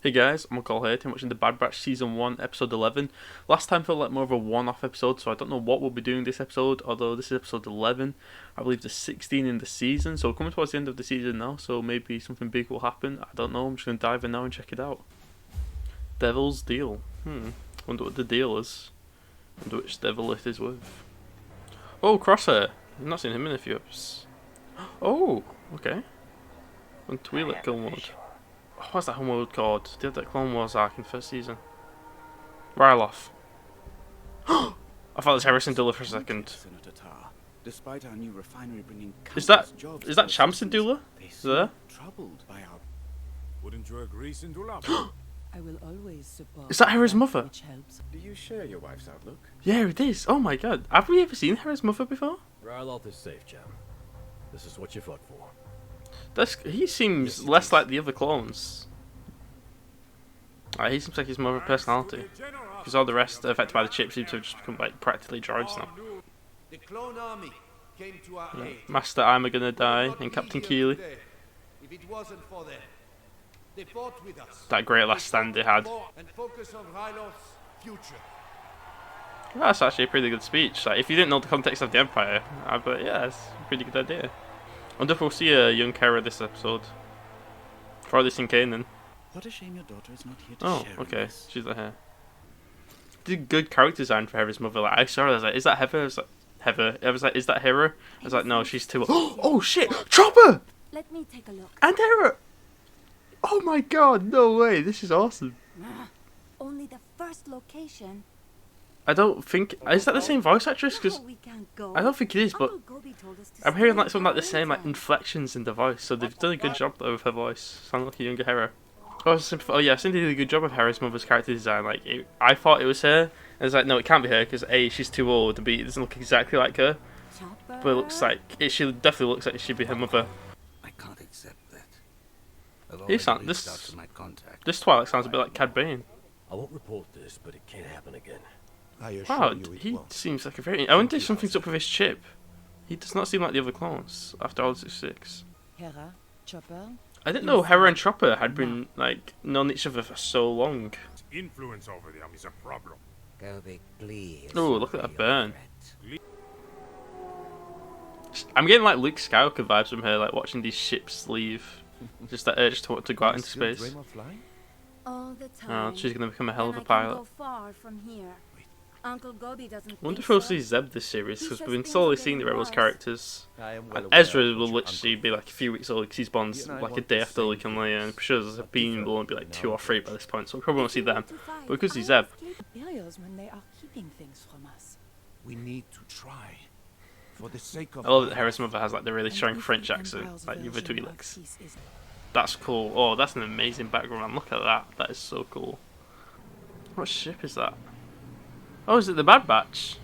Hey guys, I'm Call here, and watching the Bad Batch Season 1, Episode 11. Last time felt like more of a one-off episode, so I don't know what we'll be doing this episode, although this is Episode 11. I believe there's 16 in the season, so we're coming towards the end of the season now, so maybe something big will happen. I don't know, I'm just going to dive in now and check it out. Devil's Deal. Wonder what the deal is. Wonder which devil it is with. Oh, Crosshair. I've not seen him in a few episodes. Oh, okay. On Twi'lek Kill Mode. What's that homeworld called? They had that Clone Wars arc in the first season. Ryloth. I thought it was Harrison Dula for a second. Despite our new refinery bringing Is that Shamsin Dula? Is there? Troubled by our... Wouldn't you agree, Syndulla? I will always support. Is that Hera's mother? Which helps. Do you share your wife's outlook? Yeah, it is. Oh my god. Have we ever seen Hera's mother before? Ryloth is safe, Jam. This is what you fought for. He seems less like the other clones. He seems like he's more of a personality. Because all the rest affected by the chip seem to have just become like practically droids now. The clone army came to our aid. Master I'm gonna die and Captain Keeley. If it wasn't for them, they fought with us. That great last stand they had. And focus on Ryloth's future. That's actually a pretty good speech. Like, if you didn't know the context of the Empire, I'd be like, yeah, it's a pretty good idea. I wonder if we'll see a young Hera this episode. For this in Kanan. What a shame your daughter is not here to Oh, share in okay. this. She's not here. Did good character design for Hera's mother. Like, I saw her, I was like, is that Heather? I was like, Heather. I was like, is that Hera? I was like, no, she's too old. Oh shit! Chopper! Let me take a look. And Hera! Oh my god, no way, this is awesome. Only the first location. I don't think... Is that the same voice actress? Because No, we can't go. I don't think it is, but Uncle Gobi told us to I'm hearing stay like some like the for same like winter. inflections in the voice, so they've done a good job though with her voice. Sound like a younger Hera. Oh yeah, I think they did a good job of Hera's mother's character design. Like, I thought it was her, and it's like, no, it can't be her because A, she's too old, and B, it doesn't look exactly like her. Chopper. But it looks like she definitely looks like it should be her mother. I can't accept that. I've He sound- already reached this- out to my contact. This Twilight sounds a bit like Cad Bane. I won't report this, but it can't happen again. I assure Wow, you it he won't. seems like a very... I wonder if something's up with his chip. He does not seem like the other clones after all 6. Hera, Chopper. I didn't know Hera and Chopper had been like known each other for so long. Influence over them is a problem. Gobi, please. Oh, look at that obey burn. your threat. I'm getting like Luke Skywalker vibes from her, like watching these ships leave. Just that urge to want to go out into space. All the time. Oh, she's gonna become a hell of And a I can pilot. go far from here. Uncle Gobi doesn't I wonder think if we'll so. see Zeb this series, because He we've been says slowly things are seeing the getting Rebels worse. characters. I am well And aware Ezra of will what your literally uncle be like a few weeks old because he's born You and I like a want day the after Luke same and Leia. I'm things, sure there's a but beam different will be like in 2 or our 3 by this point, so we probably won't see them. To fight, But we could see I Zeb. escaped. Imperials when they are keeping things from us. We need to try. For the sake of... I love that Hera's mother has like the really And strong if French the accent, Emperor's like the other version of Twi'leks. peace is- That's cool. Oh, that's an amazing background. Look at that. That is so cool. What ship is that? Oh, is it the Bad Batch?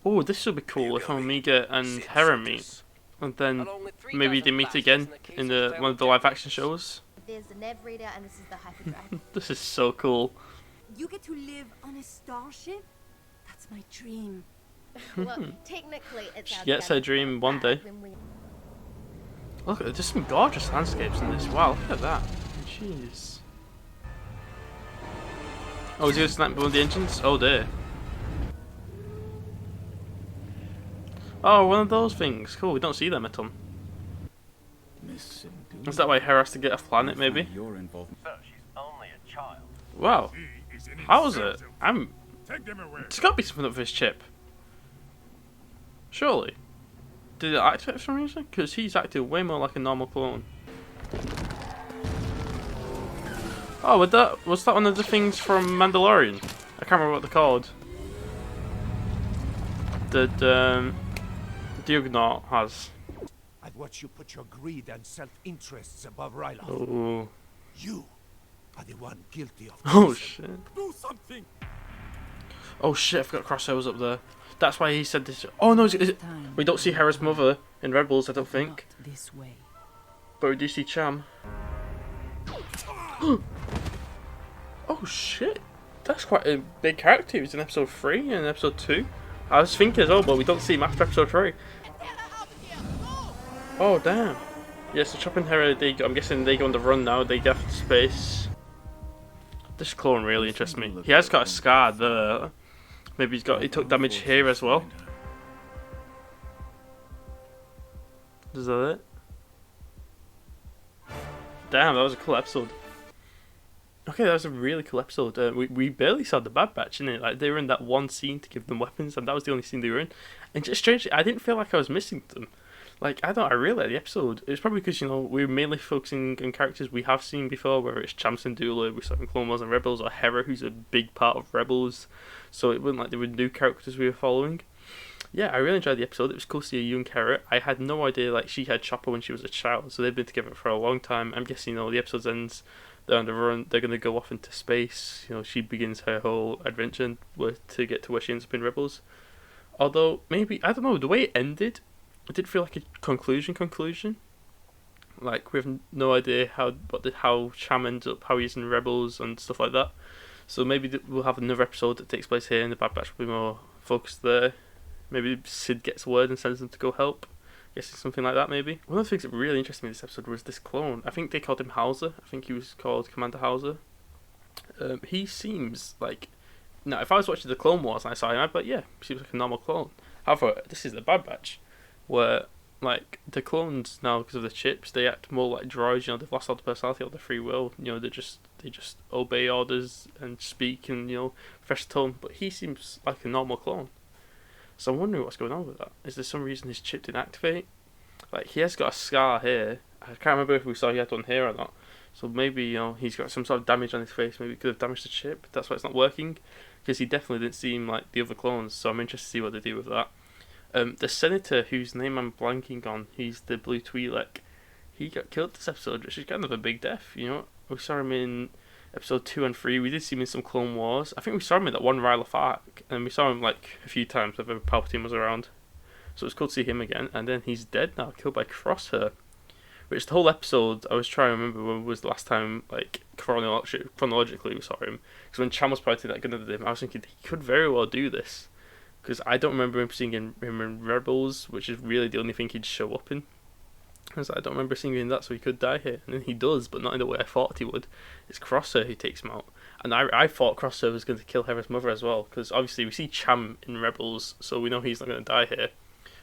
Oh, this will be cool if Omega and Hera meet. And then maybe they meet again in one of the live action shows. There's the nav reader and this is the hyperdrive. This is so cool. You get to live on a starship? That's my dream. Well, technically it's She our gets her job, dream one but day. when we- Look, there's some gorgeous landscapes in this. Wow, look at that. Jeez. Oh, is he going to snipe one of the engines? Oh dear. Oh, one of those things. Cool, we don't see them a ton. Miss Syndulla, Is that why Hera has to get off planet, I maybe? find your involvement. Wow. He is an How's it? incentive. Take them away. There's got to be something up with his chip. Surely. Did it activate for some reason? Because he's acted way more like a normal clone. Oh, was that one of the things from Mandalorian? I can't remember what they're called. That Dugnaught has. I'd watch you put your greed and self-interests above Ryloth. Oh. You are the one guilty of Oh treason. shit. Do something. Oh shit, I forgot Crosshair was up there. That's why he said this. Oh no, is it, Time we don't see Hera's mother in Rebels, I don't think. not this way. But we do see Cham. Oh shit. That's quite a big character. He was in episode 3 and episode 2. I was thinking as well, but we don't see him after episode 3. Oh damn. Yeah, so Chop and Hera, I'm guessing they go on the run now, they get off to space. This clone really interests me. He has got a scar there. Maybe he took damage here as well. Is that it? Damn, that was a cool episode. Okay, that was a really cool episode. We barely saw the Bad Batch in it. Like, they were in that one scene to give them weapons, and that was the only scene they were in. And just strangely, I didn't feel like I was missing them. Like, I really liked the episode. It's probably because, you know, we're mainly focusing on characters we have seen before, whether it's Cham Syndulla, we saw in Clone Wars and Rebels, or Hera, who's a big part of Rebels. So it wasn't like there were new characters we were following. Yeah, I really enjoyed the episode. It was cool to see a young Hera. I had no idea, like, she had Chopper when she was a child, so they've been together for a long time. I'm guessing, you know, the episode ends, they're on the run, they're going to go off into space. You know, she begins her whole adventure to get to where she ends up in Rebels. Although, maybe, I don't know, the way it ended, it did feel like a conclusion. Like, we have no idea how Cham ends up, how he's in Rebels and stuff like that. So maybe we'll have another episode that takes place here, and the Bad Batch will be more focused there. Maybe Sid gets word and sends them to go help. Guessing something like that, maybe. One of the things that really interested me in this episode was this clone. I think they called him Hauser. I think he was called Commander Hauser. He seems like... Now, if I was watching the Clone Wars and I saw him, I'd be like, yeah, he seems like a normal clone. However, this is the Bad Batch, where, like, the clones now, because of the chips, they act more like droids. You know, they've lost all the personality or the free will. You know, they just obey orders and speak in, you know, fresh tone. But he seems like a normal clone. So I'm wondering what's going on with that. Is there some reason his chip didn't activate? Like, he has got a scar here. I can't remember if we saw he had one here or not. So maybe, you know, he's got some sort of damage on his face. Maybe it could have damaged the chip. That's why it's not working. Because he definitely didn't seem like the other clones. So I'm interested to see what they do with that. The senator, whose name I'm blanking on, he's the blue Twi'lek. He got killed this episode, which is kind of a big death, you know. We saw him in episode 2 and 3. We did see him in some Clone Wars. I think we saw him in that one Ryloth arc, and we saw him like a few times whenever Palpatine was around. So it's cool to see him again. And then he's dead now, killed by Crosshair. Which the whole episode, I was trying to remember when was the last time, like, chronologically we saw him. Because when Cham was pointing that gun at him, I was thinking he could very well do this. Because I don't remember him seeing him in Rebels, which is really the only thing he'd show up in. Because I don't remember seeing him in that, so he could die here. And then he does, but not in the way I thought he would. It's Crosshair who takes him out. And I thought Crosshair was going to kill Hera's mother as well. Because obviously we see Cham in Rebels, so we know he's not going to die here.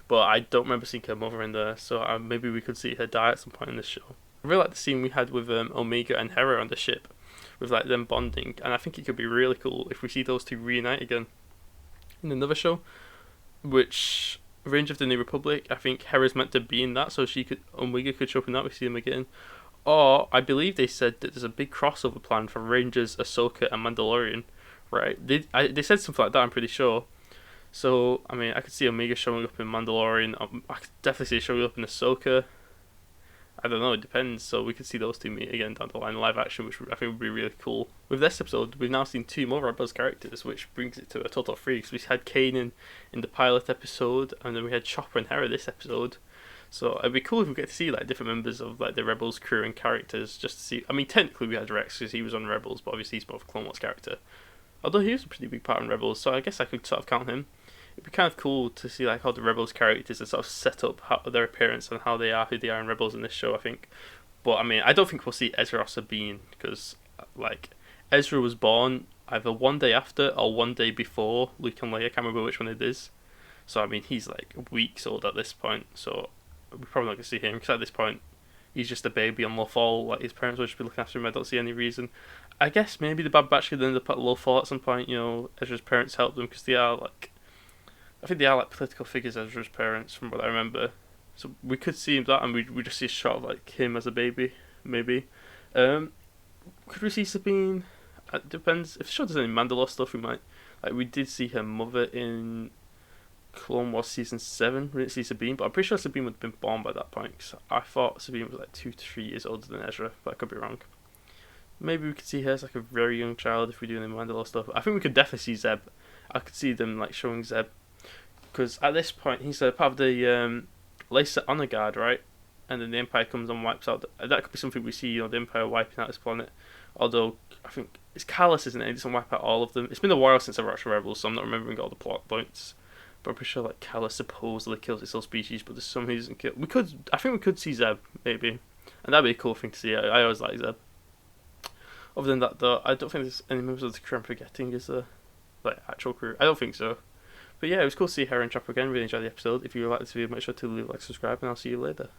But I don't remember seeing her mother in there, so maybe we could see her die at some point in this show. I really like the scene we had with Omega and Hera on the ship, with like them bonding, and I think it could be really cool if we see those two reunite again in another show. Which Revenge of the New Republic, I think Hera's meant to be in that, so Omega could show up in that. We see them again. Or I believe they said that there's a big crossover plan for Rangers, Ahsoka, and Mandalorian. Right? They said something like that. I'm pretty sure. So, I mean, I could see Omega showing up in Mandalorian. I could definitely see it showing up in Ahsoka. I don't know, it depends. So we could see those two meet again down the line in live action, which I think would be really cool. With this episode, we've now seen 2 more Rebels characters, which brings it to a total of 3. Because we had Kanan in the pilot episode, and then we had Chopper and Hera this episode. So it'd be cool if we get to see like different members of like the Rebels crew and characters, just to see. I mean, technically we had Rex because he was on Rebels, but obviously he's more of a Clone Wars character. Although he was a pretty big part in Rebels, so I guess I could sort of count him. It'd be kind of cool to see like how the Rebels characters are sort of set up, how their appearance and how they are, who they are in Rebels in this show, I think. But I mean, I don't think we'll see Ezra or Sabine, because like Ezra was born either one day after or one day before Luke and Leia. I can't remember which one it is. So I mean, he's like weeks old at this point, so we're probably not going to see him, because at this point he's just a baby on Lothal. Like, his parents will just be looking after him. I don't see any reason. I guess maybe the Bad Batch could end up at Lothal at some point. You know, Ezra's parents help them, because they are like, I think they are like political figures, Ezra's parents, from what I remember. So we could see him that, and we just see a shot of like him as a baby, maybe. Could we see Sabine? It depends. If the show does any Mandalore stuff, we might. Like, we did see her mother in Clone Wars season 7. We didn't see Sabine, but I'm pretty sure Sabine would have been born by that point. Cause I thought Sabine was like 2 to 3 years older than Ezra, but I could be wrong. Maybe we could see her as like a very young child if we do any Mandalore stuff. I think we could definitely see Zeb. I could see them like showing Zeb, because at this point he's a part of the Lacer Honor Guard, right? And then the Empire comes and wipes out. That could be something we see, you know, the Empire wiping out this planet. Although I think it's Callus, isn't it? It doesn't wipe out all of them. It's been a while since I've watched Rebels, so I'm not remembering all the plot points. But I'm pretty sure like Callus supposedly kills its whole species, but there's some he doesn't kill. I think we could see Zeb maybe, and that'd be a cool thing to see. I always like Zeb. Other than that, though, I don't think there's any members of the crew I'm forgetting. Is the like actual crew? I don't think so. But yeah, it was cool to see Hera and Chopper again. Really enjoyed the episode. If you like this video, make sure to leave a like, subscribe, and I'll see you later.